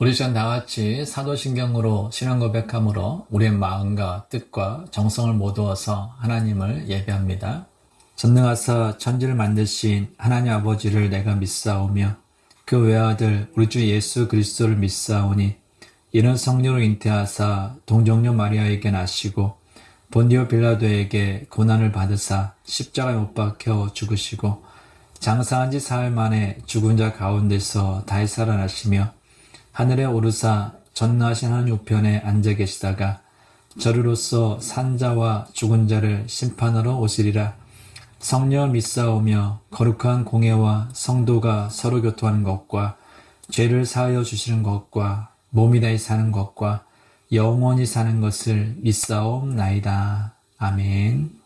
우리 시간 다 같이 사도신경으로 신앙 고백함으로 우리의 마음과 뜻과 정성을 모두어서 하나님을 예배합니다. 전능하사 천지를 만드신 하나님 아버지를 내가 믿사오며 그 외아들 우리 주 예수 그리스도를 믿사오니 이는 성령으로 잉태하사 동정녀 마리아에게 나시고 본디오 빌라도에게 고난을 받으사 십자가에 못 박혀 죽으시고 장사한 지 사흘 만에 죽은 자 가운데서 다시 살아나시며 하늘에 오르사 전능하신 하나님 우편에 앉아 계시다가 저리로서 산자와 죽은 자를 심판하러 오시리라. 성령 믿사오며 거룩한 공예와 성도가 서로 교통하는 것과 죄를 사하여 주시는 것과 몸이 다시 사는 것과 영원히 사는 것을 믿사옵나이다. 아멘.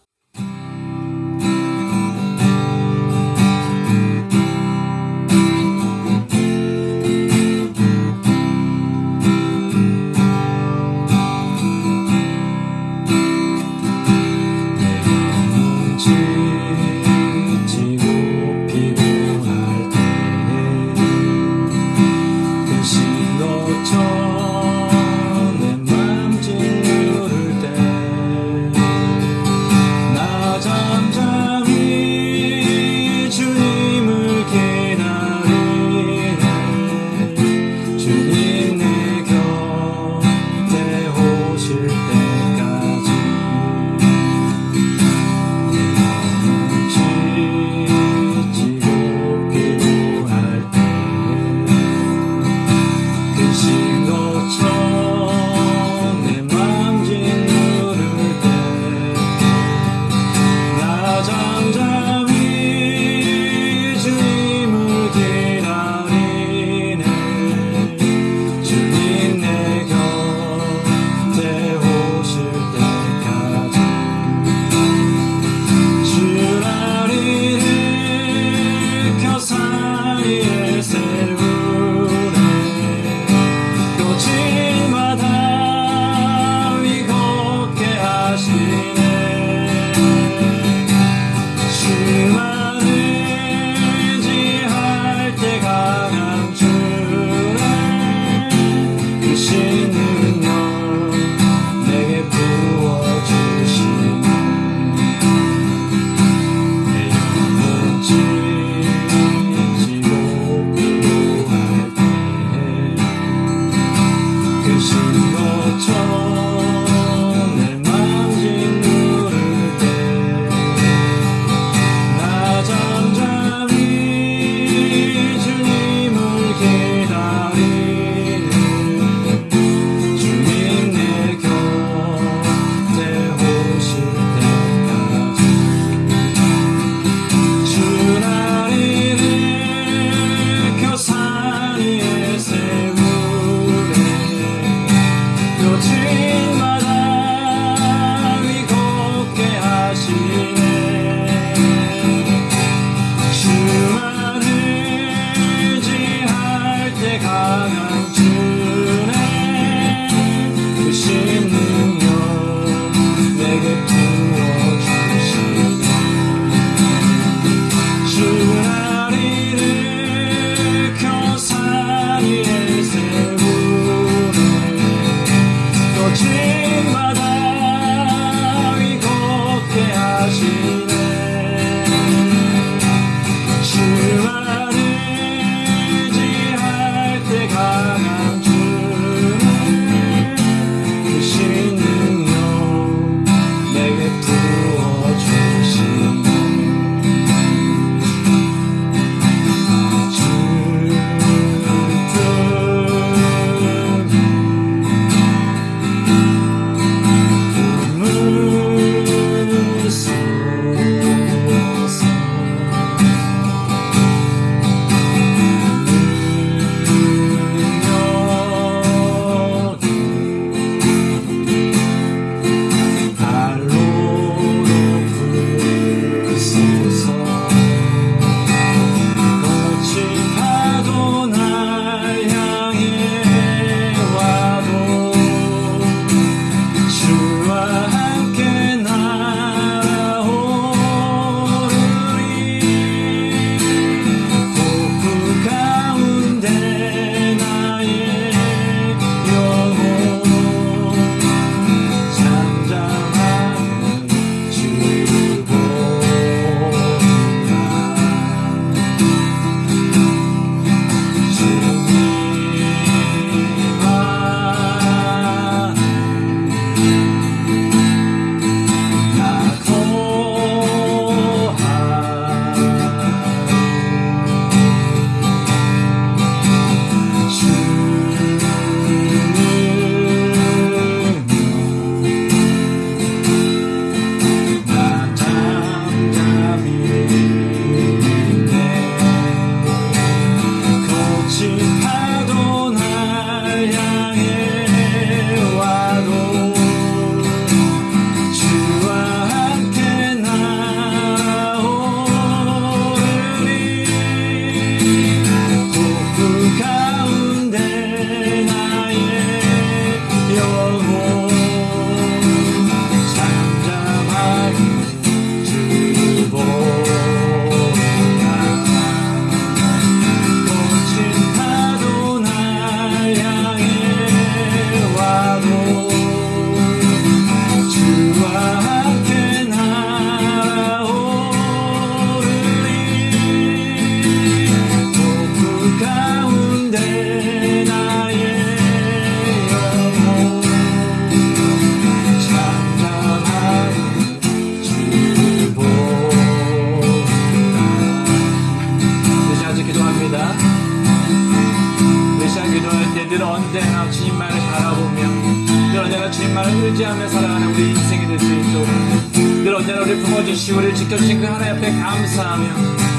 주시고 우리를 지켜주신 그 하나님 앞에 감사하며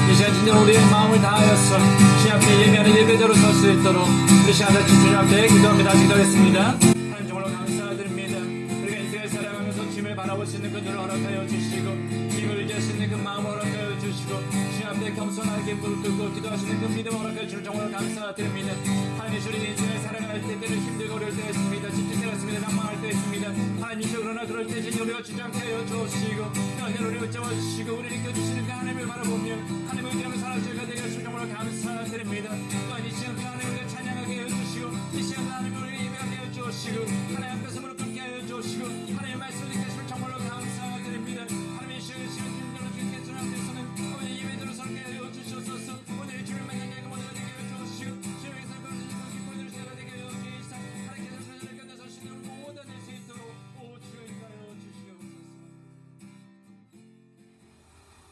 이 시간 진정 우리의 마음을 다하여서 주님 앞에 예배하는 예배자로 설 수 있도록 우리 시간 같이 주님 앞에 기도합니다. 기도하겠습니다. 하나님 정말로 감사드립니다. 우리가 인생을 살아가면서 주님을 바라볼 수 있는 그 눈을 허락하여 주시고 주님을 의지할 수 있는 그 마음을 허락하여 주시고 주님 앞에 겸손하게 무릎 꿇고 기도하시는 그 믿음을 허락하여 주를 정말로 감사드립니다. 하나님 우리 인생을 살아갈 때 때는 힘들고 어려울 때 있습니다. 집중되어 있습니다. 낭망할 때 있습니다. 하나님 그러나 그럴 때 진짜 우리가 주장케 하여 주시고 하나님 우리를 붙잡아주시고 우리를 이끌어주시는 그 하나님을 바라보며 하나님을 의지하며 살아주가 되게 하시고 정말로 감사드립니다. 또한 이 시간 그 하나님을 우리가 찬양하게 하여 주시고 이 시간 그 하나님을 우리가 예배하게 하여 주시고 하나님 앞에서 무릎 꿇게 하여 주시고 하나님의 말씀을 듣게 하시면 정말로 감사드립니다. 하나님의 시간 주님께로 주님께서 앞에서는 오늘 예배대로 설게 하여 주시옵소서. 오늘 주를 만나게 하고 모두가 되게 하여 주시고 주님께서 거두시고 기뻐하는 시대가 되게 하여 주시사 하나님께서 주를 끝내서 신을 모든 일수 있도록 오주여 인하여 주시옵소서.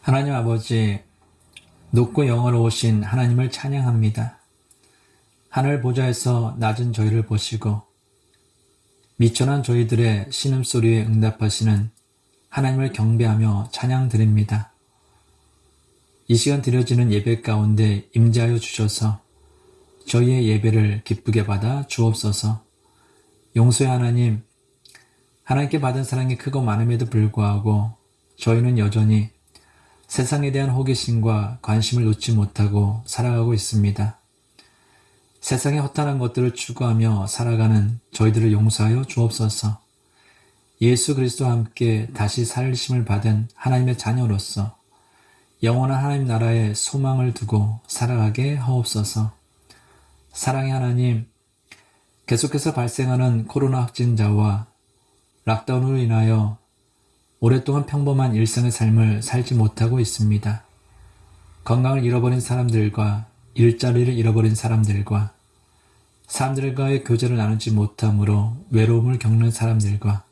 하나님 아버지, 높고 영화로우신 하나님을 찬양합니다. 하늘 보좌에서 낮은 저희를 보시고 미천한 저희들의 신음소리에 응답하시는 하나님을 경배하며 찬양드립니다. 이 시간 드려지는 예배 가운데 임재하여 주셔서 저희의 예배를 기쁘게 받아 주옵소서. 용서의 하나님, 하나님께 받은 사랑이 크고 많음에도 불구하고 저희는 여전히 세상에 대한 호기심과 관심을 놓지 못하고 살아가고 있습니다. 세상의 허탄한 것들을 추구하며 살아가는 저희들을 용서하여 주옵소서. 예수 그리스도와 함께 다시 살리심을 받은 하나님의 자녀로서 영원한 하나님 나라에 소망을 두고 살아가게 하옵소서. 사랑의 하나님, 계속해서 발생하는 코로나 확진자와 락다운으로 인하여 오랫동안 평범한 일상의 삶을 살지 못하고 있습니다. 건강을 잃어버린 사람들과 일자리를 잃어버린 사람들과 사람들과의 교제를 나누지 못함으로 외로움을 겪는 사람들과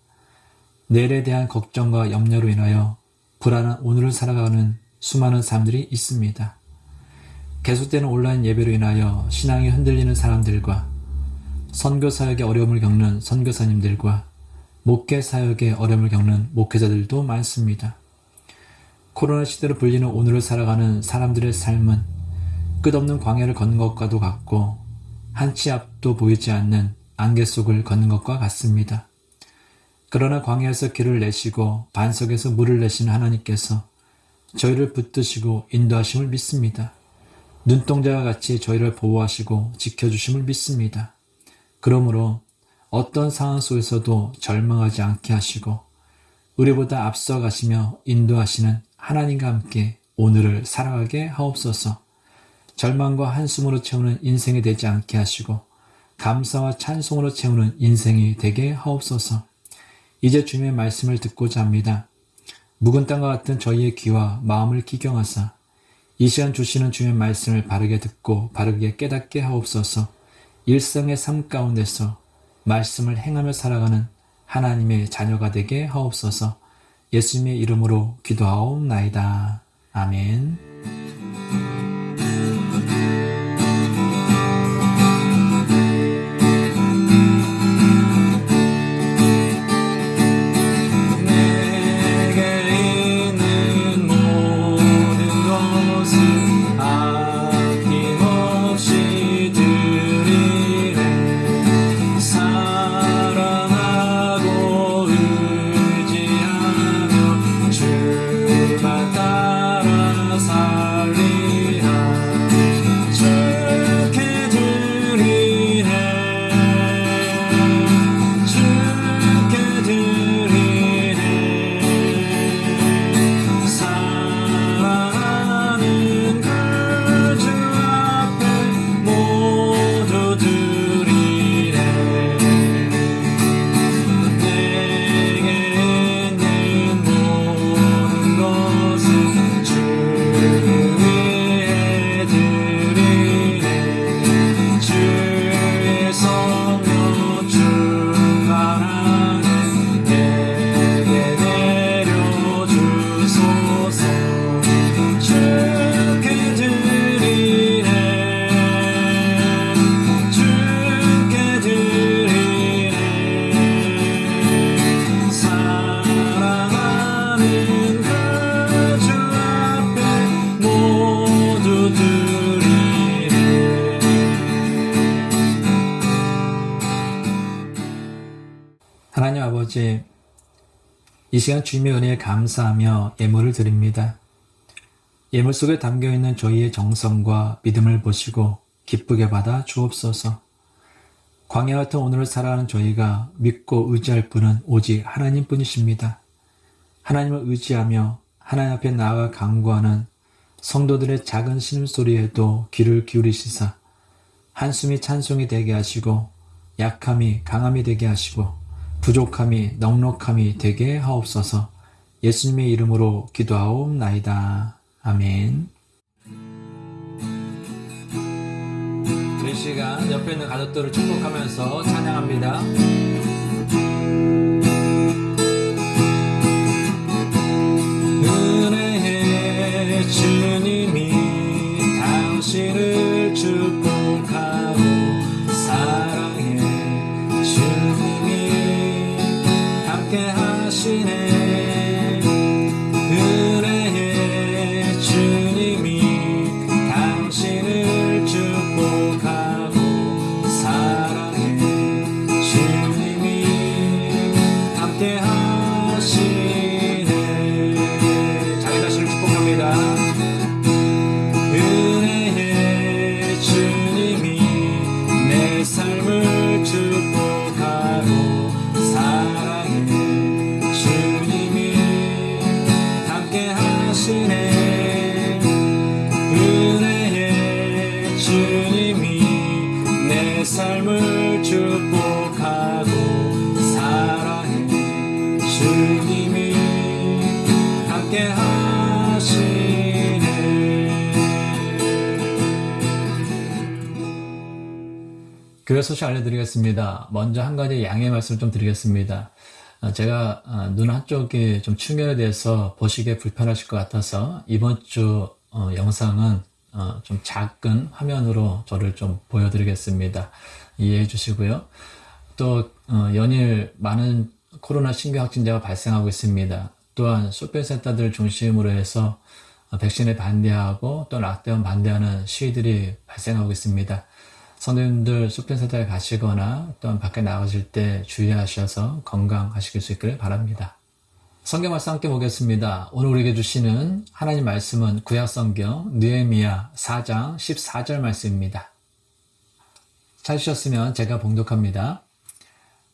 내일에 대한 걱정과 염려로 인하여 불안한 오늘을 살아가는 수많은 사람들이 있습니다. 계속되는 온라인 예배로 인하여 신앙이 흔들리는 사람들과 선교 사역에 어려움을 겪는 선교사님들과 목회 사역에 어려움을 겪는 목회자들도 많습니다. 코로나 시대로 불리는 오늘을 살아가는 사람들의 삶은 끝없는 광야를 걷는 것과도 같고 한치 앞도 보이지 않는 안개 속을 걷는 것과 같습니다. 그러나 광야에서 길을 내시고 반석에서 물을 내시는 하나님께서 저희를 붙드시고 인도하심을 믿습니다. 눈동자와 같이 저희를 보호하시고 지켜주심을 믿습니다. 그러므로 어떤 상황 속에서도 절망하지 않게 하시고 우리보다 앞서 가시며 인도하시는 하나님과 함께 오늘을 살아가게 하옵소서. 절망과 한숨으로 채우는 인생이 되지 않게 하시고 감사와 찬송으로 채우는 인생이 되게 하옵소서. 이제 주님의 말씀을 듣고자 합니다. 묵은 땅과 같은 저희의 귀와 마음을 기경하사 이 시간 주시는 주님의 말씀을 바르게 듣고 바르게 깨닫게 하옵소서. 일상의 삶 가운데서 말씀을 행하며 살아가는 하나님의 자녀가 되게 하옵소서. 예수님의 이름으로 기도하옵나이다. 아멘. 주만 따라 살 아버지, 이 시간 주님의 은혜에 감사하며 예물을 드립니다. 예물 속에 담겨있는 저희의 정성과 믿음을 보시고 기쁘게 받아 주옵소서. 광야 같은 오늘을 살아가는 저희가 믿고 의지할 분은 오직 하나님뿐이십니다. 하나님을 의지하며 하나님 앞에 나아가 간구하는 성도들의 작은 신음소리에도 귀를 기울이시사 한숨이 찬송이 되게 하시고 약함이 강함이 되게 하시고 부족함이 넉넉함이 되게 하옵소서. 예수님의 이름으로 기도하옵나이다. 아멘. 이 시간 옆에 있는 가족들을 축복하면서 찬양합니다. 은혜의 주님이 당신을 축복하고 사랑의 주님이 함께 하시네. 은혜의 주님이 당신을 축복하고 사랑의 주님이 함께 하시네. 자기 자신을 축복합니다. 은혜의 주님이 내 삶을 축복하고 사랑의 주님이 함께 하시네. 은혜의 주님이 내 삶을 축복하고 사랑의 주님이 함께 하시네. 교회 소식 알려드리겠습니다. 먼저 한 가지 양해 말씀을 좀 드리겠습니다. 제가 눈 한쪽이 좀 충혈에 대해서 보시기에 불편하실 것 같아서 이번 주 영상은 좀 작은 화면으로 저를 좀 보여드리겠습니다. 이해해 주시고요. 또 연일 많은 코로나 신규 확진자가 발생하고 있습니다. 또한 쇼핑센터들 중심으로 해서 백신에 반대하고 또 락다운 반대하는 시위들이 발생하고 있습니다. 성도님들 쇼핑센터에 가시거나 또한 밖에 나가실 때 주의하셔서 건강하실 수 있기를 바랍니다. 성경 말씀 함께 보겠습니다. 오늘 우리에게 주시는 하나님 말씀은 구약성경 느헤미야 4장 14절 말씀입니다. 찾으셨으면 제가 봉독합니다.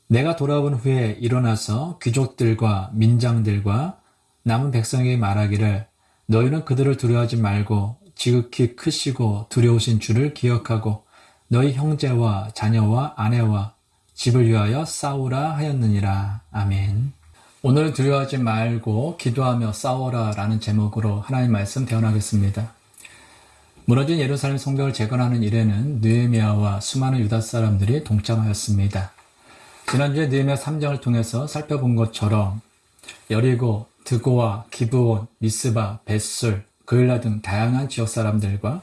내가 돌아온 후에 일어나서 귀족들과 민장들과 남은 백성에게 말하기를 너희는 그들을 두려워하지 말고 지극히 크시고 두려우신 주를 기억하고 너희 형제와 자녀와 아내와 집을 위하여 싸우라 하였느니라. 아멘. 오늘 두려워하지 말고 기도하며 싸워라 라는 제목으로 하나님 말씀 대언하겠습니다. 무너진 예루살렘 성벽을 재건하는 일에는 느헤미야와 수많은 유다 사람들이 동참하였습니다. 지난주에 느헤미야 3장을 통해서 살펴본 것처럼 여리고, 드고와, 기브온, 미스바, 벳술, 그일라 등 다양한 지역 사람들과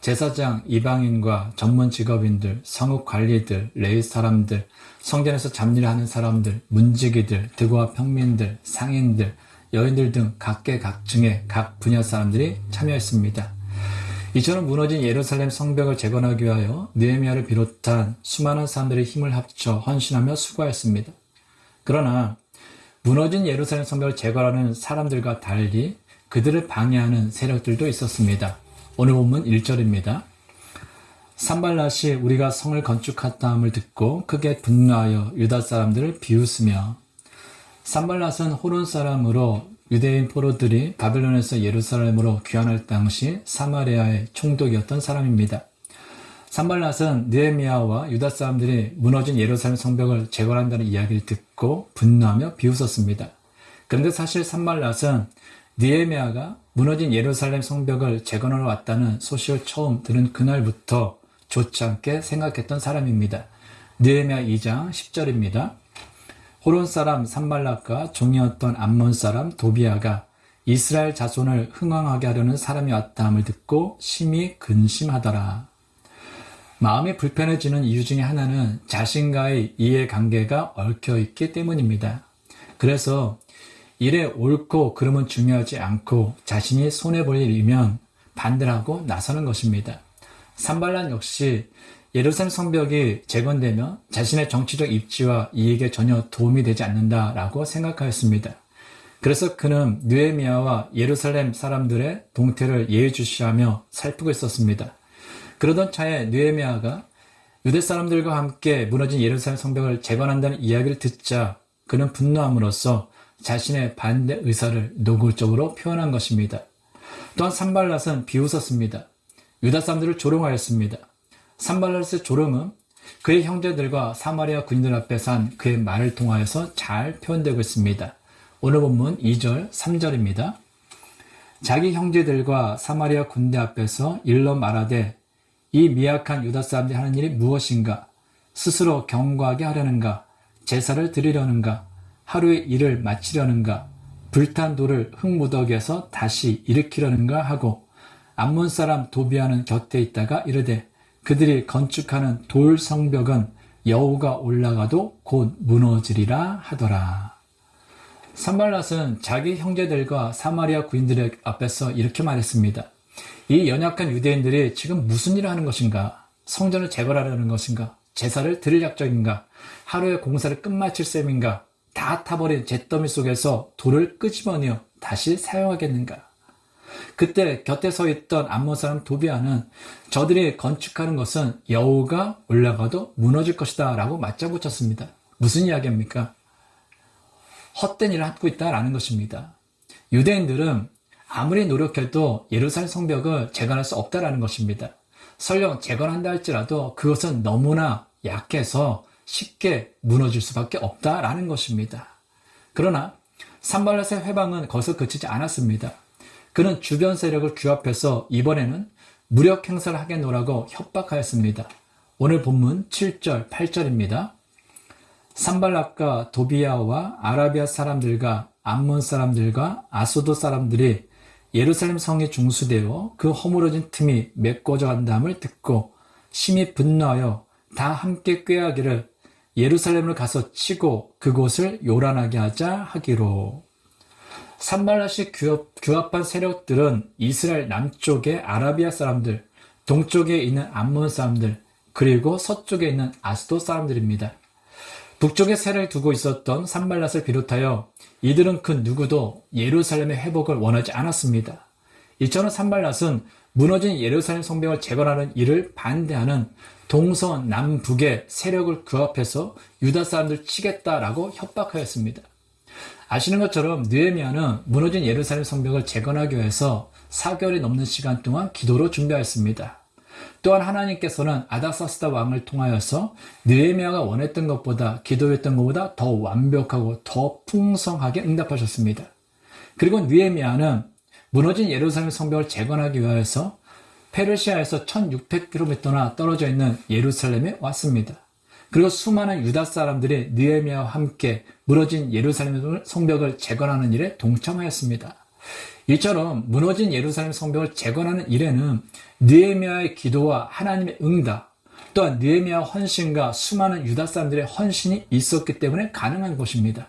제사장, 이방인과 전문 직업인들, 성읍 관리들, 레위 사람들, 성전에서 잡일을 하는 사람들, 문지기들, 드고와 평민들, 상인들, 여인들 등 각계각층의 각 분야 사람들이 참여했습니다. 이처럼 무너진 예루살렘 성벽을 재건하기 위하여 느헤미야를 비롯한 수많은 사람들의 힘을 합쳐 헌신하며 수고하였습니다. 그러나 무너진 예루살렘 성벽을 재건하는 사람들과 달리 그들을 방해하는 세력들도 있었습니다. 오늘 본문 1절입니다. 산발랏이 우리가 성을 건축했다함을 듣고 크게 분노하여 유다 사람들을 비웃으며, 산발랏은 호론 사람으로 유대인 포로들이 바벨론에서 예루살렘으로 귀환할 당시 사마리아의 총독이었던 사람입니다. 산발랏은 느헤미야와 유다 사람들이 무너진 예루살렘 성벽을 재건한다는 이야기를 듣고 분노하며 비웃었습니다. 그런데 사실 산발랏은 느헤미야가 무너진 예루살렘 성벽을 재건하러 왔다는 소식을 처음 들은 그날부터 좋지 않게 생각했던 사람입니다. 느헤미야 2장 10절입니다. 호론 사람 산발랏과 종이었던 암몬 사람 도비아가 이스라엘 자손을 흥왕하게 하려는 사람이 왔다함을 듣고 심히 근심하더라. 마음이 불편해지는 이유 중에 하나는 자신과의 이해관계가 얽혀있기 때문입니다. 그래서 일에 옳고 그름은 중요하지 않고 자신이 손해볼 일이면 반대를 하고 나서는 것입니다. 산발랏 역시 예루살렘 성벽이 재건되면 자신의 정치적 입지와 이익에 전혀 도움이 되지 않는다라고 생각하였습니다. 그래서 그는 느헤미야와 예루살렘 사람들의 동태를 예의주시하며 살피고 있었습니다. 그러던 차에 느헤미야가 유대 사람들과 함께 무너진 예루살렘 성벽을 재건한다는 이야기를 듣자 그는 분노함으로써 자신의 반대 의사를 노골적으로 표현한 것입니다. 또한 산발랏은 비웃었습니다. 유다 사람들을 조롱하였습니다. 산발랏의 조롱은 그의 형제들과 사마리아 군인들 앞에서 한 그의 말을 통하여서 잘 표현되고 있습니다. 오늘 본문 2절, 3절입니다. 자기 형제들과 사마리아 군대 앞에서 일러 말하되 이 미약한 유다 사람들이 하는 일이 무엇인가? 스스로 경고하게 하려는가? 제사를 드리려는가? 하루의 일을 마치려는가? 불탄 돌을 흙무더기에서 다시 일으키려는가 하고 암몬 사람 도비아는 곁에 있다가 이르되 그들이 건축하는 돌 성벽은 여호가 올라가도 곧 무너지리라 하더라. 산발랏은 자기 형제들과 사마리아 군인들 앞에서 이렇게 말했습니다. 이 연약한 유대인들이 지금 무슨 일을 하는 것인가? 성전을 재건하려는 것인가? 제사를 드릴 약정인가? 하루의 공사를 끝마칠 셈인가? 다 타버린 잿더미 속에서 돌을 끄집어내어 다시 사용하겠는가? 그때 곁에 서 있던 암몬 사람 도비아는 저들이 건축하는 것은 여호가 올라가도 무너질 것이다 라고 맞장구쳤습니다. 무슨 이야기입니까? 헛된 일을 하고 있다라는 것입니다. 유대인들은 아무리 노력해도 예루살렘 성벽을 재건할 수 없다라는 것입니다. 설령 재건한다 할지라도 그것은 너무나 약해서 쉽게 무너질 수밖에 없다라는 것입니다. 그러나 산발랏의 회방은 거기서 그치지 않았습니다. 그는 주변 세력을 규합해서 이번에는 무력 행사를 하겠노라고 협박하였습니다. 오늘 본문 7절, 8절입니다. 산발랏과 도비아와 아라비아 사람들과 암몬 사람들과 아소도 사람들이 예루살렘 성이 중수되어 그 허물어진 틈이 메꿔져 간다함을 듣고 심히 분노하여 다 함께 꾀하기를 예루살렘을 가서 치고 그곳을 요란하게 하자 하기로. 산발랏이 규합한 세력들은 이스라엘 남쪽의 아라비아 사람들, 동쪽에 있는 암몬 사람들, 그리고 서쪽에 있는 아스도 사람들입니다. 북쪽에 세를 두고 있었던 산발랏을 비롯하여 이들은 그 누구도 예루살렘의 회복을 원하지 않았습니다. 이처럼 산발랏은 무너진 예루살렘 성벽을 재건하는 일을 반대하는 동서남북의 세력을 규합해서 유다 사람들 치겠다라고 협박하였습니다. 아시는 것처럼 느헤미야는 무너진 예루살렘 성벽을 재건하기 위해서 4개월이 넘는 시간 동안 기도로 준비하였습니다. 또한 하나님께서는 아닥사스다 왕을 통하여서 느헤미야가 원했던 것보다 기도했던 것보다 더 완벽하고 더 풍성하게 응답하셨습니다. 그리고 느헤미야는 무너진 예루살렘 성벽을 재건하기 위해서 페르시아에서 1600km나 떨어져 있는 예루살렘에 왔습니다. 그리고 수많은 유다 사람들이 느헤미야와 함께 무너진 예루살렘 성벽을 재건하는 일에 동참하였습니다. 이처럼 무너진 예루살렘 성벽을 재건하는 일에는 느헤미야의 기도와 하나님의 응답, 또한 느헤미야의 헌신과 수많은 유다 사람들의 헌신이 있었기 때문에 가능한 것입니다.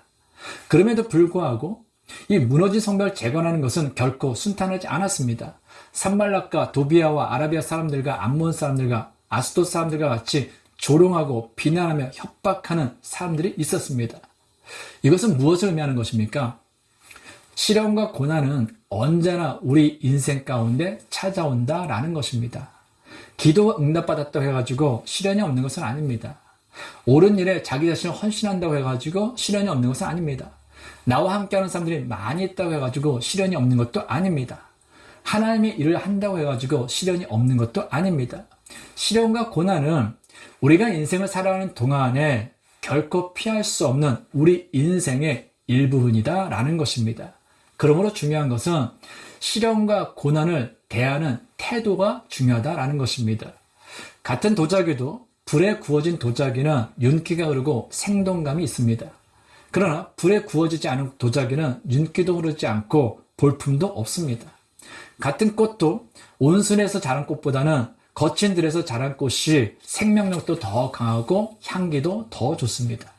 그럼에도 불구하고 이 무너진 성벽을 재건하는 것은 결코 순탄하지 않았습니다. 산발랏과 도비아와 아라비아 사람들과 암몬 사람들과 아스돗 사람들과 같이 조롱하고 비난하며 협박하는 사람들이 있었습니다. 이것은 무엇을 의미하는 것입니까? 시련과 고난은 언제나 우리 인생 가운데 찾아온다라는 것입니다. 기도가 응답받았다고 해가지고 시련이 없는 것은 아닙니다. 옳은 일에 자기 자신을 헌신한다고 해가지고 시련이 없는 것은 아닙니다. 나와 함께하는 사람들이 많이 있다고 해가지고 시련이 없는 것도 아닙니다. 하나님의 일을 한다고 해가지고 시련이 없는 것도 아닙니다. 시련과 고난은 우리가 인생을 살아가는 동안에 결코 피할 수 없는 우리 인생의 일부분이다 라는 것입니다. 그러므로 중요한 것은 시련과 고난을 대하는 태도가 중요하다라는 것입니다. 같은 도자기도 불에 구워진 도자기는 윤기가 흐르고 생동감이 있습니다. 그러나 불에 구워지지 않은 도자기는 윤기도 흐르지 않고 볼품도 없습니다. 같은 꽃도 온순에서 자란 꽃보다는 거친 들에서 자란 꽃이 생명력도 더 강하고 향기도 더 좋습니다.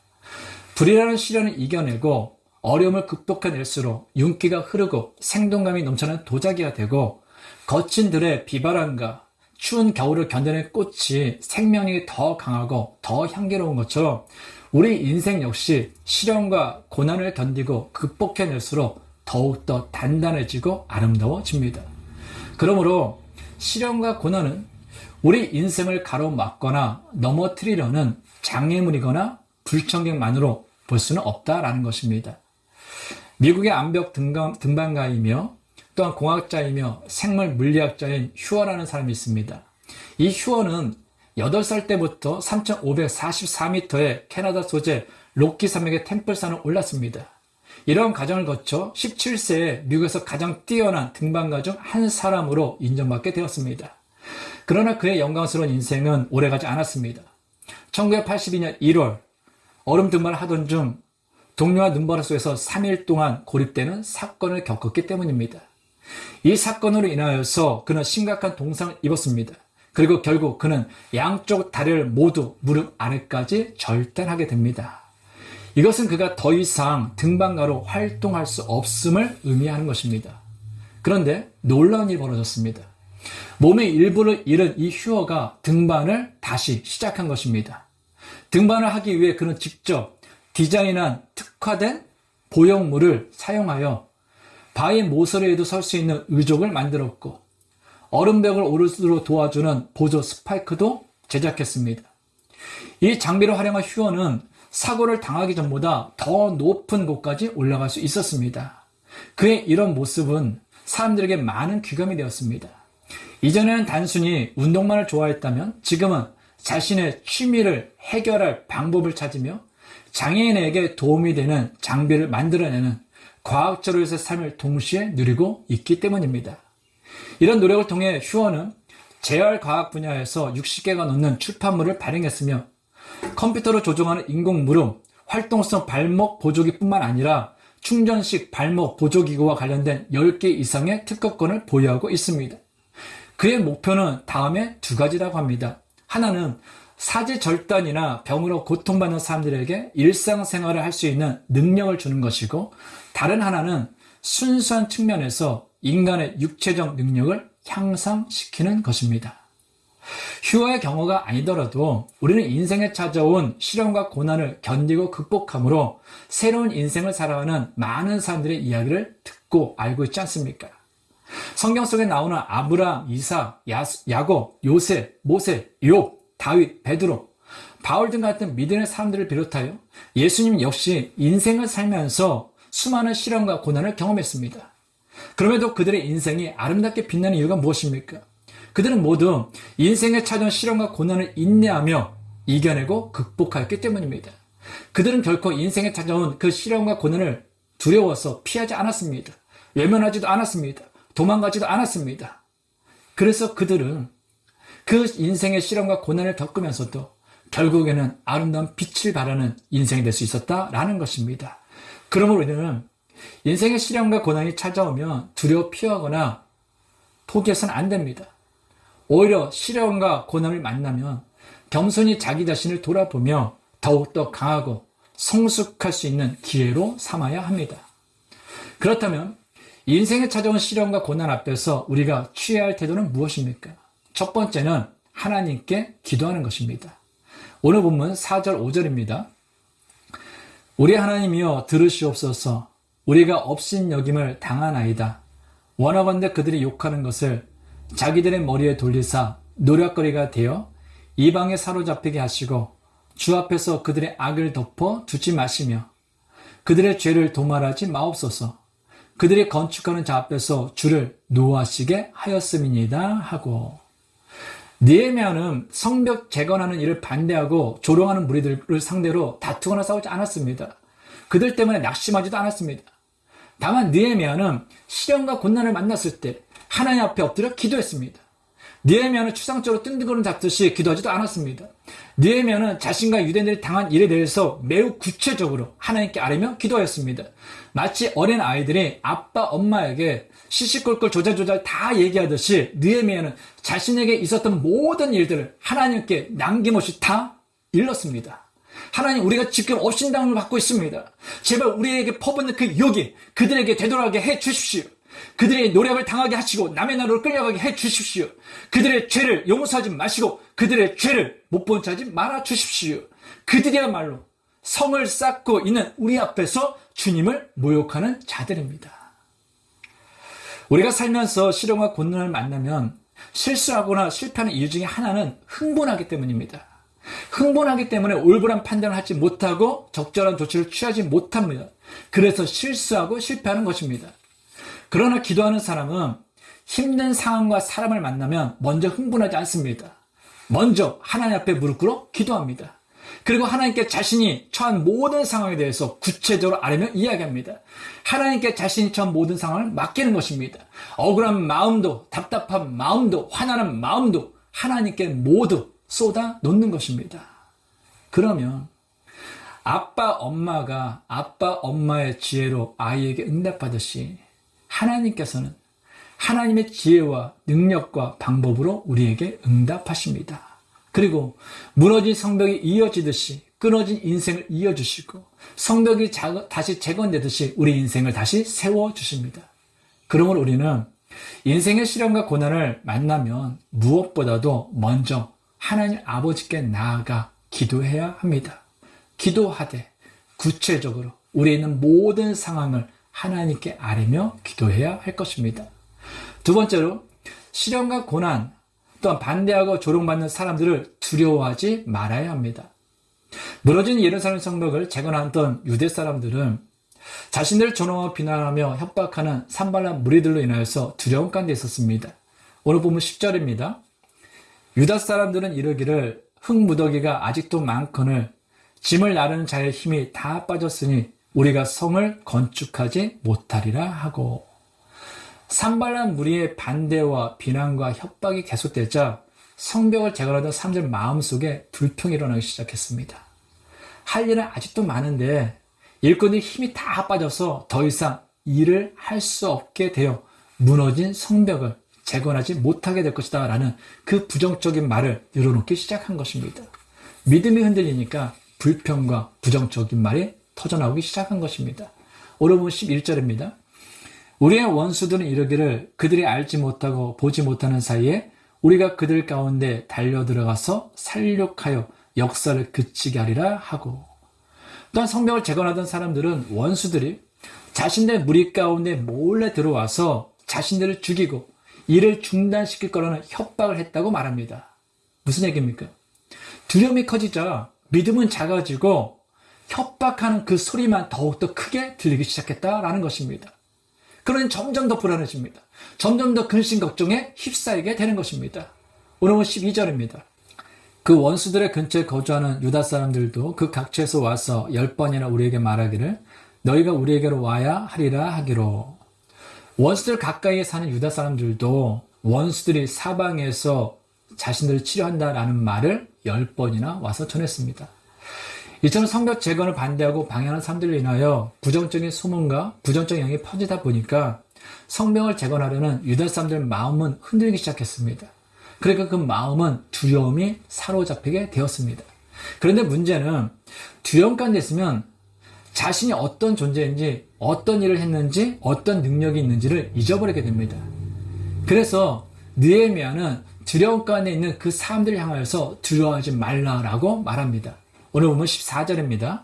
불이라는 시련을 이겨내고 어려움을 극복해낼수록 윤기가 흐르고 생동감이 넘쳐나는 도자기가 되고 거친 들의 비바람과 추운 겨울을 견뎌낸 꽃이 생명력이 더 강하고 더 향기로운 것처럼 우리 인생 역시 시련과 고난을 견디고 극복해낼수록 더욱더 단단해지고 아름다워집니다. 그러므로 시련과 고난은 우리 인생을 가로막거나 넘어뜨리려는 장애물이거나 불청객만으로 볼 수는 없다라는 것입니다. 미국의 암벽 등반가이며 또한 공학자이며 생물 물리학자인 휴어라는 사람이 있습니다. 이 휴어는 8살 때부터 3,544m의 캐나다 소재 로키 산맥의 템플산을 올랐습니다. 이러한 과정을 거쳐 17세에 미국에서 가장 뛰어난 등반가 중 한 사람으로 인정받게 되었습니다. 그러나 그의 영광스러운 인생은 오래가지 않았습니다. 1982년 1월 얼음 등반을 하던 중 동료와 눈바람 속에서 3일 동안 고립되는 사건을 겪었기 때문입니다. 이 사건으로 인하여서 그는 심각한 동상을 입었습니다. 그리고 결국 그는 양쪽 다리를 모두 무릎 아래까지 절단하게 됩니다. 이것은 그가 더 이상 등반가로 활동할 수 없음을 의미하는 것입니다. 그런데 놀라운 일이 벌어졌습니다. 몸의 일부를 잃은 이 휴어가 등반을 다시 시작한 것입니다. 등반을 하기 위해 그는 직접 디자인한 특화된 보형물을 사용하여 바위 모서리에도 설 수 있는 의족을 만들었고 얼음벽을 오르도록 도와주는 보조 스파이크도 제작했습니다. 이 장비를 활용한 휴어는 사고를 당하기 전보다 더 높은 곳까지 올라갈 수 있었습니다. 그의 이런 모습은 사람들에게 많은 귀감이 되었습니다. 이전에는 단순히 운동만을 좋아했다면 지금은 자신의 취미를 해결할 방법을 찾으며 장애인에게 도움이 되는 장비를 만들어내는 과학자로서의 삶을 동시에 누리고 있기 때문입니다. 이런 노력을 통해 휴어는 재활과학 분야에서 60개가 넘는 출판물을 발행했으며 컴퓨터로 조종하는 인공무릎, 활동성 발목 보조기뿐만 아니라 충전식 발목 보조기구와 관련된 10개 이상의 특허권을 보유하고 있습니다. 그의 목표는 다음에 2가지라고 합니다. 하나는 사지절단이나 병으로 고통받는 사람들에게 일상생활을 할 수 있는 능력을 주는 것이고, 다른 하나는 순수한 측면에서 인간의 육체적 능력을 향상시키는 것입니다. 휴어의 경우가 아니더라도 우리는 인생에 찾아온 시련과 고난을 견디고 극복함으로 새로운 인생을 살아가는 많은 사람들의 이야기를 듣고 알고 있지 않습니까? 성경 속에 나오는 아브라함, 이삭, 야곱, 요셉, 모세, 욥, 다윗, 베드로, 바울 등 같은 믿음의 사람들을 비롯하여 예수님 역시 인생을 살면서 수많은 시련과 고난을 경험했습니다. 그럼에도 그들의 인생이 아름답게 빛나는 이유가 무엇입니까? 그들은 모두 인생에 찾아온 시련과 고난을 인내하며 이겨내고 극복하였기 때문입니다. 그들은 결코 인생에 찾아온 그 시련과 고난을 두려워서 피하지 않았습니다. 외면하지도 않았습니다. 도망가지도 않았습니다. 그래서 그들은 그 인생의 시련과 고난을 겪으면서도 결국에는 아름다운 빛을 발하는 인생이 될 수 있었다라는 것입니다. 그러므로 우리는 인생의 시련과 고난이 찾아오면 두려워 피하거나 포기해서는 안 됩니다. 오히려 시련과 고난을 만나면 겸손히 자기 자신을 돌아보며 더욱더 강하고 성숙할 수 있는 기회로 삼아야 합니다. 그렇다면 인생에 찾아온 시련과 고난 앞에서 우리가 취해야 할 태도는 무엇입니까? 첫 번째는 하나님께 기도하는 것입니다. 오늘 본문 4절 5절입니다. 우리 하나님이여 들으시옵소서. 우리가 업신여김을 당하나이다. 원하건대 그들이 욕하는 것을 자기들의 머리에 돌리사 노략거리가 되어 이방에 사로잡히게 하시고 주 앞에서 그들의 악을 덮어 두지 마시며 그들의 죄를 도말하지 마옵소서. 그들이 건축하는 자 앞에서 주를 노하시게 하였음이니이다 하고, 느헤미야는 성벽 재건하는 일을 반대하고 조롱하는 무리들을 상대로 다투거나 싸우지 않았습니다. 그들 때문에 낙심하지도 않았습니다. 다만 느헤미야는 시련과 고난을 만났을 때 하나님 앞에 엎드려 기도했습니다. 느헤미야는 추상적으로 뜬구름 잡듯이 기도하지도 않았습니다. 느헤미야는 자신과 유대인들이 당한 일에 대해서 매우 구체적으로 하나님께 아뢰며 기도했습니다. 마치 어린 아이들이 아빠, 엄마에게 시시콜콜 조잘조잘 다 얘기하듯이 느헤미야는 자신에게 있었던 모든 일들을 하나님께 남김없이 다 일렀습니다. 하나님, 우리가 지금 업신당을 받고 있습니다. 제발 우리에게 퍼붓는 그 욕이 그들에게 되돌아가게 해 주십시오. 그들의 노력을 당하게 하시고 남의 나라로 끌려가게 해 주십시오. 그들의 죄를 용서하지 마시고 그들의 죄를 못 본 채 하지 말아 주십시오. 그들이야말로 성을 쌓고 있는 우리 앞에서 주님을 모욕하는 자들입니다. 우리가 살면서 시련과 고난을 만나면 실수하거나 실패하는 이유 중에 하나는 흥분하기 때문입니다. 흥분하기 때문에 올바른 판단을 하지 못하고 적절한 조치를 취하지 못합니다. 그래서 실수하고 실패하는 것입니다. 그러나 기도하는 사람은 힘든 상황과 사람을 만나면 먼저 흥분하지 않습니다. 먼저 하나님 앞에 무릎 꿇어 기도합니다. 그리고 하나님께 자신이 처한 모든 상황에 대해서 구체적으로 아뢰며 이야기합니다. 하나님께 자신이 처한 모든 상황을 맡기는 것입니다. 억울한 마음도 답답한 마음도 화나는 마음도 하나님께 모두 쏟아 놓는 것입니다. 그러면 아빠 엄마가 아빠 엄마의 지혜로 아이에게 응답하듯이 하나님께서는 하나님의 지혜와 능력과 방법으로 우리에게 응답하십니다. 그리고 무너진 성벽이 이어지듯이 끊어진 인생을 이어주시고 성벽이 다시 재건되듯이 우리 인생을 다시 세워주십니다. 그러므로 우리는 인생의 시련과 고난을 만나면 무엇보다도 먼저 하나님 아버지께 나아가 기도해야 합니다. 기도하되 구체적으로 우리에 있는 모든 상황을 하나님께 아뢰며 기도해야 할 것입니다. 두 번째로 시련과 고난 또한 반대하고 조롱받는 사람들을 두려워하지 말아야 합니다. 무너진 예루살렘 성벽을 재건하던 유대 사람들은 자신들을 조롱하고 비난하며 협박하는 산발람 무리들로 인하여서 두려움 가운데 있었습니다. 오늘 보면 10절입니다. 유다 사람들은 이르기를 흙무더기가 아직도 많거늘 짐을 나르는 자의 힘이 다 빠졌으니 우리가 성을 건축하지 못하리라 하고, 산발람 무리의 반대와 비난과 협박이 계속되자 성벽을 재건하던 사람들 마음속에 불평이 일어나기 시작했습니다. 할 일은 아직도 많은데 일꾼의 힘이 다 빠져서 더 이상 일을 할 수 없게 되어 무너진 성벽을 재건하지 못하게 될 것이다 라는 그 부정적인 말을 늘어놓기 시작한 것입니다. 믿음이 흔들리니까 불평과 부정적인 말이 터져나오기 시작한 것입니다. 오늘 보면 11절입니다. 우리의 원수들은 이르기를 그들이 알지 못하고 보지 못하는 사이에 우리가 그들 가운데 달려들어가서 살육하여 역사를 그치게 하리라 하고, 또한 성벽을 재건하던 사람들은 원수들이 자신들 무리 가운데 몰래 들어와서 자신들을 죽이고 일을 중단시킬 거라는 협박을 했다고 말합니다. 무슨 얘기입니까? 두려움이 커지자 믿음은 작아지고 협박하는 그 소리만 더욱더 크게 들리기 시작했다라는 것입니다. 그러니 점점 더 불안해집니다. 점점 더 근심 걱정에 휩싸이게 되는 것입니다. 오늘은 12절입니다. 그 원수들의 근처에 거주하는 유다 사람들도 그 각처에서 와서 10번이나 우리에게 말하기를 너희가 우리에게로 와야 하리라 하기로. 원수들 가까이에 사는 유다 사람들도 원수들이 사방에서 자신들을 치료한다라는 말을 10번이나 와서 전했습니다. 이처럼 성벽 재건을 반대하고 방해하는 사람들로 인하여 부정적인 소문과 부정적인 영향이 퍼지다 보니까 성벽을 재건하려는 유다 사람들의 마음은 흔들리기 시작했습니다. 그러니까 그 마음은 두려움이 사로잡히게 되었습니다. 그런데 문제는 두려움 가운데 있으면 자신이 어떤 존재인지, 어떤 일을 했는지, 어떤 능력이 있는지를 잊어버리게 됩니다. 그래서 느헤미야는 두려움 가운데 있는 그 사람들을 향하여서 두려워하지 말라라고 말합니다. 오늘 보면 14절입니다.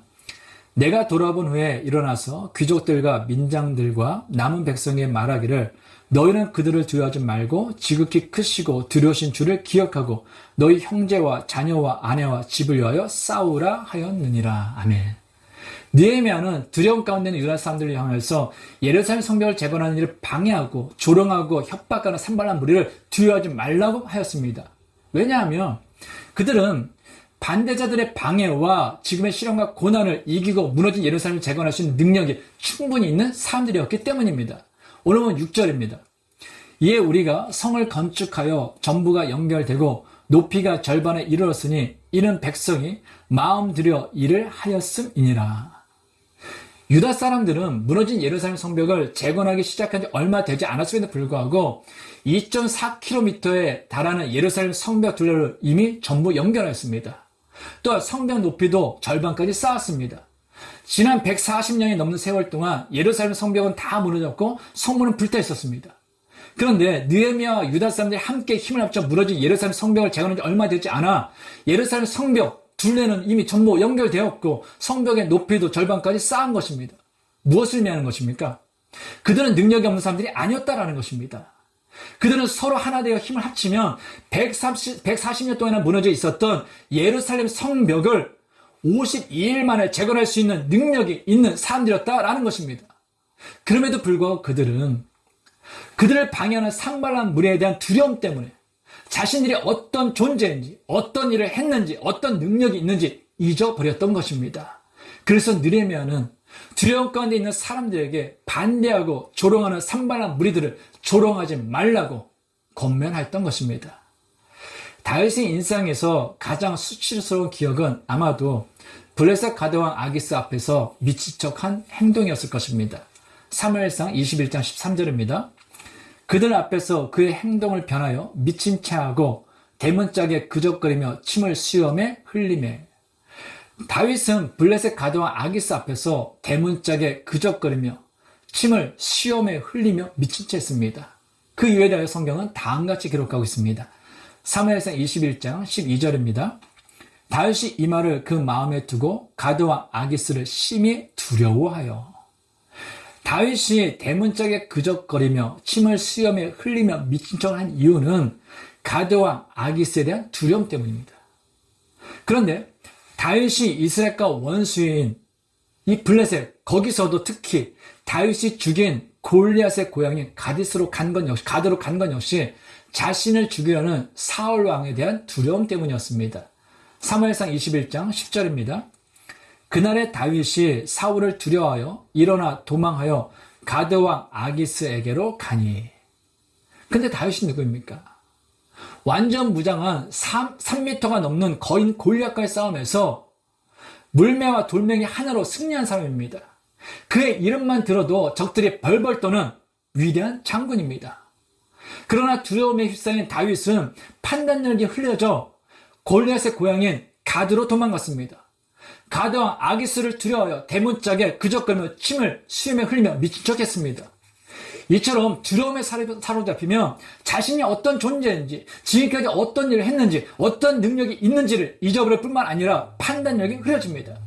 내가 돌아본 후에 일어나서 귀족들과 민장들과 남은 백성에게 말하기를 너희는 그들을 두려워하지 말고 지극히 크시고 두려우신 주를 기억하고 너희 형제와 자녀와 아내와 집을 위하여 싸우라 하였느니라. 아멘. 느헤미야는 두려움 가운데 있는 유다 사람들을 향해서 예루살렘 성벽을 재건하는 일을 방해하고 조롱하고 협박하는 산발람 무리를 두려워하지 말라고 하였습니다. 왜냐하면 그들은 반대자들의 방해와 지금의 시련과 고난을 이기고 무너진 예루살렘을 재건할 수 있는 능력이 충분히 있는 사람들이었기 때문입니다. 오늘은 6절입니다. 이에 우리가 성을 건축하여 전부가 연결되고 높이가 절반에 이르렀으니 이는 백성이 마음 들여 일을 하였음이니라. 유다 사람들은 무너진 예루살렘 성벽을 재건하기 시작한 지 얼마 되지 않았음에도 불구하고 2.4km에 달하는 예루살렘 성벽 둘레를 이미 전부 연결하였습니다. 또한 성벽 높이도 절반까지 쌓았습니다. 지난 140년이 넘는 세월 동안 예루살렘 성벽은 다 무너졌고 성문은 불타 있었습니다. 그런데 느헤미야와 유다 사람들이 함께 힘을 합쳐 무너진 예루살렘 성벽을 재건한 지 얼마 되지 않아 예루살렘 성벽 둘레는 이미 전부 연결되었고 성벽의 높이도 절반까지 쌓은 것입니다. 무엇을 의미하는 것입니까? 그들은 능력이 없는 사람들이 아니었다라는 것입니다. 그들은 서로 하나 되어 힘을 합치면 140년 동안이나 무너져 있었던 예루살렘 성벽을 52일 만에 재건할 수 있는 능력이 있는 사람들이었다라는 것입니다. 그럼에도 불구하고 그들은 그들을 방해하는 산발람 무리에 대한 두려움 때문에 자신들이 어떤 존재인지, 어떤 일을 했는지, 어떤 능력이 있는지 잊어버렸던 것입니다. 그래서 느헤미야는 두려움 가운데 있는 사람들에게 반대하고 조롱하는 산발람 무리들을 조롱하지 말라고 권면했던 것입니다. 다윗의 인상에서 가장 수치스러운 기억은 아마도 블레셋 가드왕 아기스 앞에서 미친 척한 행동이었을 것입니다. 사무엘상 21장 13절입니다. 그들 앞에서 그의 행동을 변하여 미친 체하고 대문짝에 그적거리며 침을 수염에 흘리매. 다윗은 블레셋 가드왕 아기스 앞에서 대문짝에 그적거리며 침을 수염에 흘리며 미친 채 했습니다. 그 이유에 대하여 성경은 다음같이 기록하고 있습니다. 사무엘상 21장 12절입니다. 다윗이 이 말을 그 마음에 두고 가드왕 아기스를 심히 두려워하여. 다윗이 대문짝에 그적거리며 침을 수염에 흘리며 미친 척을 한 이유는 가드왕 아기스에 대한 두려움 때문입니다. 그런데 다윗이 이스라엘과 원수인 이 블레셋, 거기서도 특히 다윗이 죽인 골리앗의 고향인 가드로 간 건 역시 자신을 죽이려는 사울 왕에 대한 두려움 때문이었습니다. 사무엘상 21장 10절입니다. 그날에 다윗이 사울을 두려워하여 일어나 도망하여 가드왕 아기스에게로 가니. 근데 다윗이 누구입니까? 완전 무장한 3m가 넘는 거인 골리앗과의 싸움에서 물매와 돌멩이 하나로 승리한 사람입니다. 그의 이름만 들어도 적들이 벌벌 떠는 위대한 장군입니다. 그러나 두려움에 휩싸인 다윗은 판단력이 흘려져 골리앗의 고향인 가드로 도망갔습니다. 가드왕 아기스를 두려워하여 대문짝에 그적거리며 침을 수염에 흘리며 미친 척했습니다. 이처럼 두려움에 사로잡히면 자신이 어떤 존재인지, 지금까지 어떤 일을 했는지, 어떤 능력이 있는지를 잊어버릴 뿐만 아니라 판단력이 흐려집니다.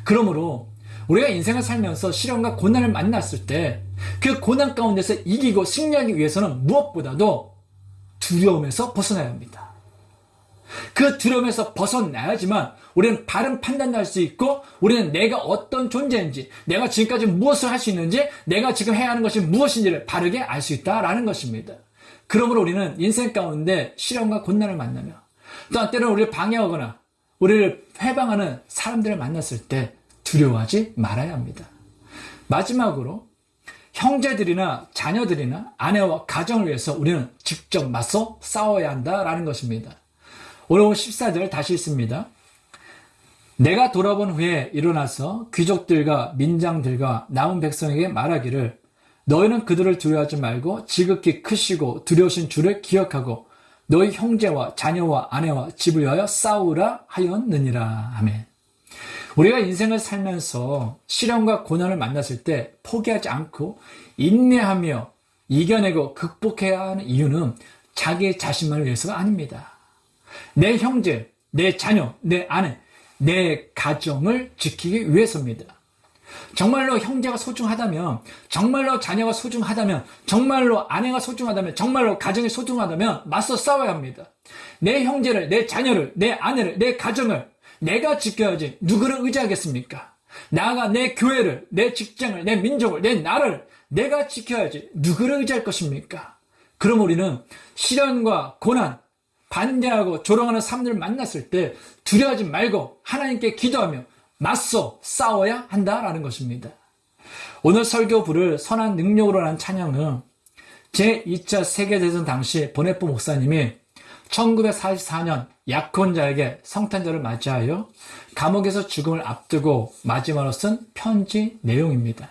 그러므로 우리가 인생을 살면서 시련과 고난을 만났을 때 그 고난 가운데서 이기고 승리하기 위해서는 무엇보다도 두려움에서 벗어나야 합니다. 그 두려움에서 벗어나야지만 우리는 바른 판단을 할 수 있고, 우리는 내가 어떤 존재인지, 내가 지금까지 무엇을 할 수 있는지, 내가 지금 해야 하는 것이 무엇인지를 바르게 알 수 있다라는 것입니다. 그러므로 우리는 인생 가운데 시련과 고난을 만나며, 또한 때로는 우리를 방해하거나 우리를 회방하는 사람들을 만났을 때 두려워하지 말아야 합니다. 마지막으로 형제들이나 자녀들이나 아내와 가정을 위해서 우리는 직접 맞서 싸워야 한다라는 것입니다. 오늘 14절 다시 읽습니다. 내가 돌아본 후에 일어나서 귀족들과 민장들과 남은 백성에게 말하기를 너희는 그들을 두려워하지 말고 지극히 크시고 두려우신 주를 기억하고 너희 형제와 자녀와 아내와 집을 위하여 싸우라 하였느니라. 아멘. 우리가 인생을 살면서 시련과 고난을 만났을 때 포기하지 않고 인내하며 이겨내고 극복해야 하는 이유는 자기 자신만을 위해서가 아닙니다. 내 형제, 내 자녀, 내 아내, 내 가정을 지키기 위해서입니다. 정말로 형제가 소중하다면, 정말로 자녀가 소중하다면, 정말로 아내가 소중하다면, 정말로 가정이 소중하다면 맞서 싸워야 합니다. 내 형제를, 내 자녀를, 내 아내를, 내 가정을 내가 지켜야지 누구를 의지하겠습니까? 나아가 내 교회를, 내 직장을, 내 민족을, 내 나라를 내가 지켜야지 누구를 의지할 것입니까? 그럼 우리는 시련과 고난, 반대하고 조롱하는 사람들을 만났을 때 두려워하지 말고 하나님께 기도하며 맞서 싸워야 한다라는 것입니다. 오늘 설교 부를 선한 능력으로라는 찬양은 제2차 세계대전 당시 보네포 목사님이 1944년 약혼자에게 성탄절을 맞이하여 감옥에서 죽음을 앞두고 마지막으로 쓴 편지 내용입니다.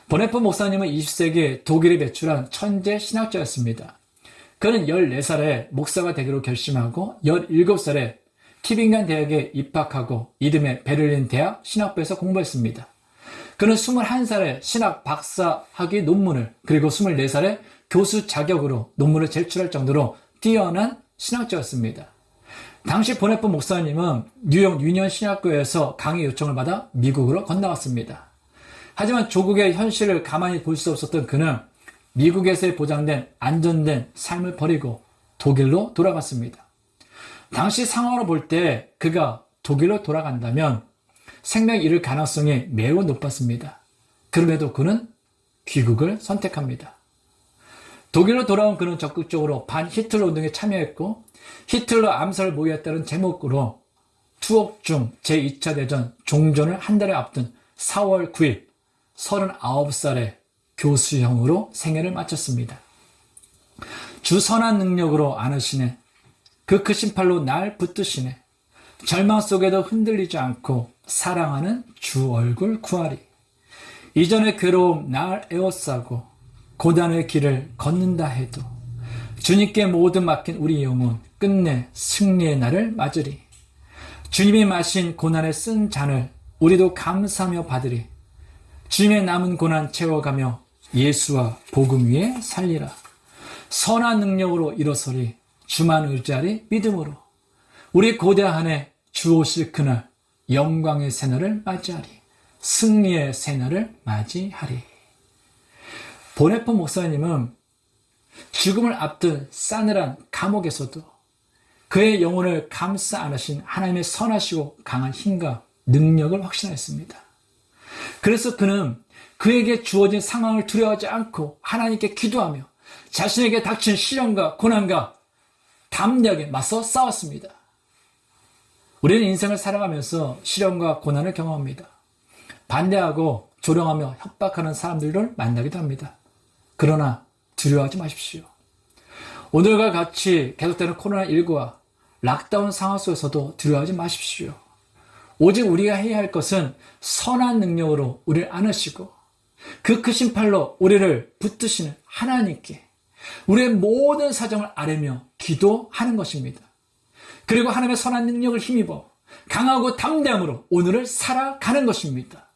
보네포 목사님은 20세기 독일에 배출한 천재 신학자였습니다. 그는 14살에 목사가 되기로 결심하고 17살에 티빙간 대학에 입학하고 이듬해 베를린 대학 신학부에서 공부했습니다. 그는 21살에 신학 박사 학위 논문을 그리고 24살에 교수 자격으로 논문을 제출할 정도로 뛰어난 신학자였습니다. 당시 보네포 목사님은 뉴욕 유니언 신학교에서 강의 요청을 받아 미국으로 건너왔습니다. 하지만 조국의 현실을 가만히 볼 수 없었던 그는 미국에서의 보장된 안전된 삶을 버리고 독일로 돌아갔습니다. 당시 상황으로 볼 때 그가 독일로 돌아간다면 생명을 잃을 가능성이 매우 높았습니다. 그럼에도 그는 귀국을 선택합니다. 독일로 돌아온 그는 적극적으로 반히틀러 운동에 참여했고 히틀러 암살을 모의했다는 제목으로 투옥 중 제2차 대전 종전을 한 달에 앞둔 4월 9일 39살의 교수형으로 생애를 마쳤습니다. 주 선한 능력으로 안으시네. 그 크신 팔로 날 붙드시네. 절망 속에도 흔들리지 않고 사랑하는 주 얼굴 구하리. 이전의 괴로움 날 에워싸고 고단의 길을 걷는다 해도 주님께 모든 맡긴 우리 영혼 끝내 승리의 날을 맞으리. 주님이 마신 고난에 쓴 잔을 우리도 감사하며 받으리. 주님의 남은 고난 채워가며 예수와 복음 위에 살리라. 선한 능력으로 일어서리. 주만 의지하리 믿음으로. 우리 고대한 해 주 오실 그날 영광의 새날을 맞이하리. 승리의 새날을 맞이하리. 보네포 목사님은 죽음을 앞둔 싸늘한 감옥에서도 그의 영혼을 감싸 안으신 하나님의 선하시고 강한 힘과 능력을 확신하였습니다. 그래서 그는 그에게 주어진 상황을 두려워하지 않고 하나님께 기도하며 자신에게 닥친 시련과 고난과 담대하게 맞서 싸웠습니다. 우리는 인생을 살아가면서 시련과 고난을 경험합니다. 반대하고 조롱하며 협박하는 사람들을 만나기도 합니다. 그러나 두려워하지 마십시오. 오늘과 같이 계속되는 코로나19와 락다운 상황 속에서도 두려워하지 마십시오. 오직 우리가 해야 할 것은 선한 능력으로 우리를 안으시고 그 크신 팔로 우리를 붙드시는 하나님께 우리의 모든 사정을 아뢰며 기도하는 것입니다. 그리고 하나님의 선한 능력을 힘입어 강하고 담대함으로 오늘을 살아가는 것입니다.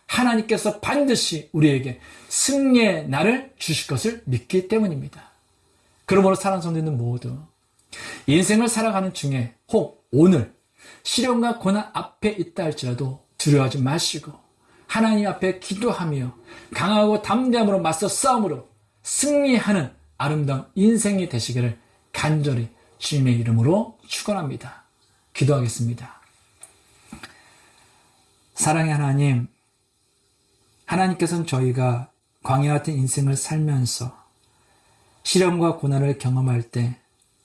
하나님께서 반드시 우리에게 승리의 날을 주실 것을 믿기 때문입니다. 그러므로 사랑하는 성도님들 모두 인생을 살아가는 중에 혹 오늘 시련과 고난 앞에 있다 할지라도 두려워하지 마시고 하나님 앞에 기도하며 강하고 담대함으로 맞서 싸움으로 승리하는 아름다운 인생이 되시기를 간절히 주님의 이름으로 축원합니다. 기도하겠습니다. 사랑의 하나님, 하나님께서는 저희가 광야 같은 인생을 살면서 시련과 고난을 경험할 때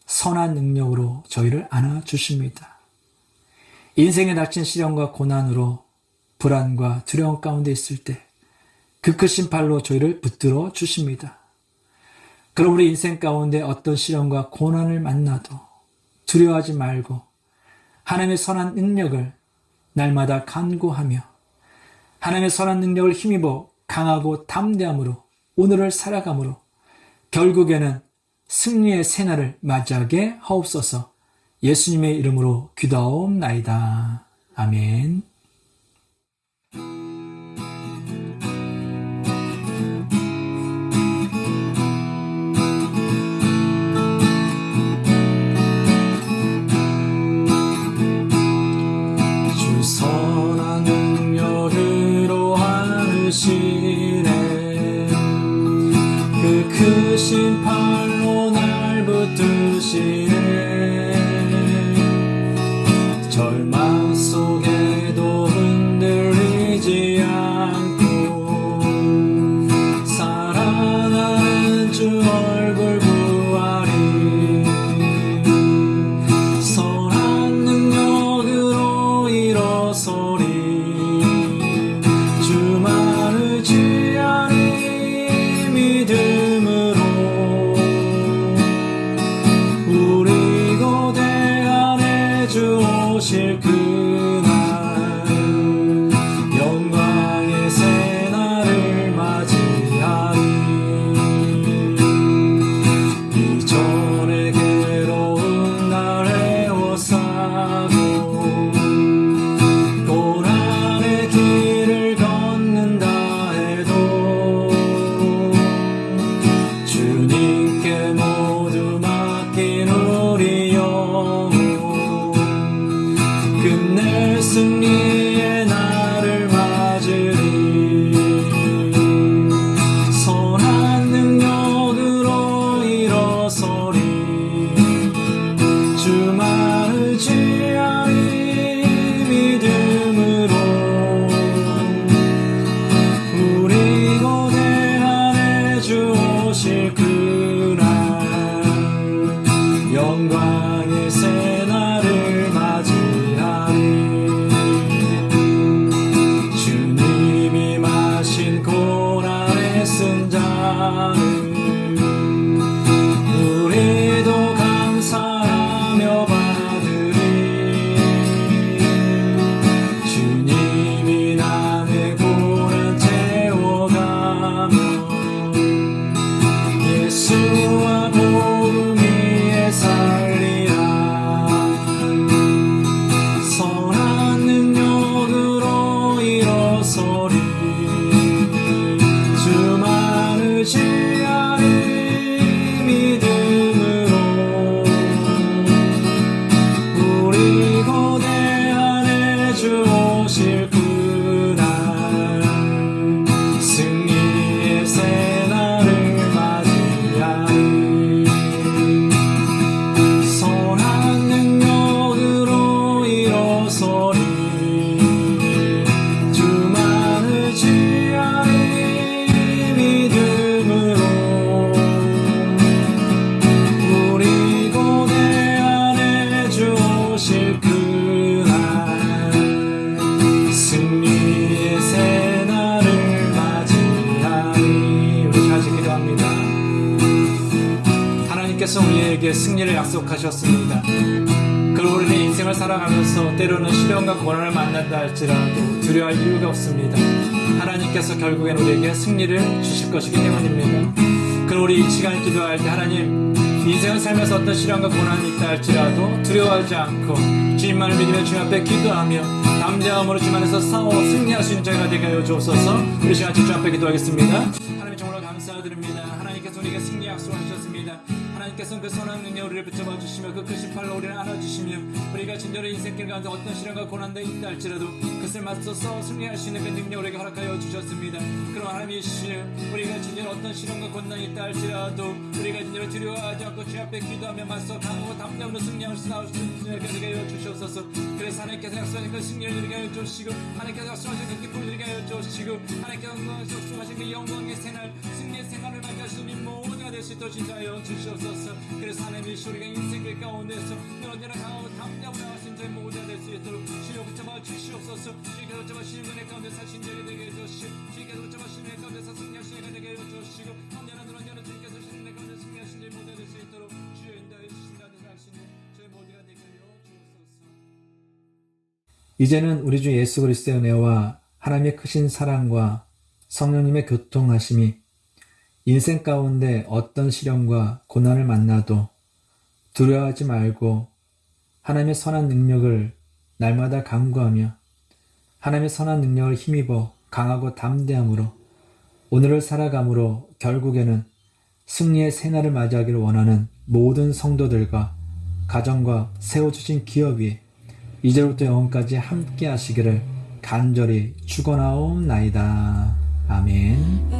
선한 능력으로 저희를 안아주십니다. 인생에 닥친 시련과 고난으로 불안과 두려움 가운데 있을 때 그 크신 팔로 저희를 붙들어 주십니다. 그럼 우리 인생 가운데 어떤 시련과 고난을 만나도 두려워하지 말고 하나님의 선한 능력을 날마다 간구하며 하나님의 선한 능력을 힘입어 강하고 담대함으로 오늘을 살아감으로 결국에는 승리의 새날을 맞이하게 하옵소서. 예수님의 이름으로 기도하옵나이다. 아멘. 주 선한 능력으로 하시네. 그 크신 팔로 날 붙드시네. 절망 속에도 흔들리지 않고 사랑하는 주 얼굴 구하리. 선한 능력으로 일어서리. 주만 의지하리 믿음으로. 우리 고대한 해 주 오실 그날 영광의 새날을 맞이하리. 이전의 괴로운 날 에워싸고 우리에게 승리를 약속하셨습니다. 그리고 우리는 인생을 살아가면서 때로는 시련과 고난을 만난다 할지라도 두려워할 이유가 없습니다. 하나님께서 결국엔 우리에게 승리를 주실 것이기 때문입니다. 그럼 우리 이 시간 기도할 때 하나님, 인생을 살면서 어떤 시련과 고난이 있다 할지라도 두려워하지 않고 주님만을 믿으며 주님 앞에 기도하며 담대함으로 주님 안에서 싸워 승리할 수 있는 저희가 되게 하여 주옵소서. 우리 시간 주님 앞에 기도하겠습니다. 하나님 정말 감사드립니다. 하나님께서 우리에게 승리 약속하셨습니다. 하나님께서는 그 선한 능력 우리를 붙잡아 주시며 그 크신 팔로 우리를 안아주시며 우리가 진정한 인생길 가운데 어떤 시련과 고난도 있다 할지라도 그것을 맞서서 승리할 수 있는 그 능력 우리에게 허락하여 주셨습니다. 그럼 하나님이 시여 우리가 진정한 어떤 시련과 고난이 있다 할지라도 우리가 진정한 두려워하지 않고 주 앞에 기도하며 맞서 강하고 담대함으로 승리할 수 있는 능력을 하여 주시옵소서. 그래서 하나님께서 약속하신 그 승리를 누리게 하여 주시고 하나님께서 약속하신 그 기쁨을 누리게 하여 주시고 하나님께서 약속하신 그 영광의 새날 승리의 생활을 맞이할 수 있는 모두가 될 수 있도록 인도하여 주시옵소서. 그래서 하나님이 우리가 인생길 가운데서 언제나 강하고 담대함으로 나가신 저희 모두가 될 수 있도록 주여 붙잡아 주시옵소서. 주께서 붙잡아 주시는 은혜 가운데 사신 자리 되게 해주시고 주께서 붙잡아 주시는 은혜 가운데 승리하신 자리 되게 해주시고 언제나 주께서 주시는 은혜 가운데 승리하신 자리 모두가 될 수 있도록 주여 인도하여 주신다 하시는 저희 모두가 되게 하여 주옵소서. 이제는 우리 주 예수 그리스도의 은혜와 하나님의 크신 사랑과 성령님의 교통하심이 인생 가운데 어떤 시련과 고난을 만나도 두려워하지 말고 하나님의 선한 능력을 날마다 간구하며 하나님의 선한 능력을 힘입어 강하고 담대함으로 오늘을 살아감으로 결국에는 승리의 새날을 맞이하기를 원하는 모든 성도들과 가정과 세워주신 기업 위에 이제부터 영원까지 함께 하시기를 간절히 축원하옵나이다. 아멘.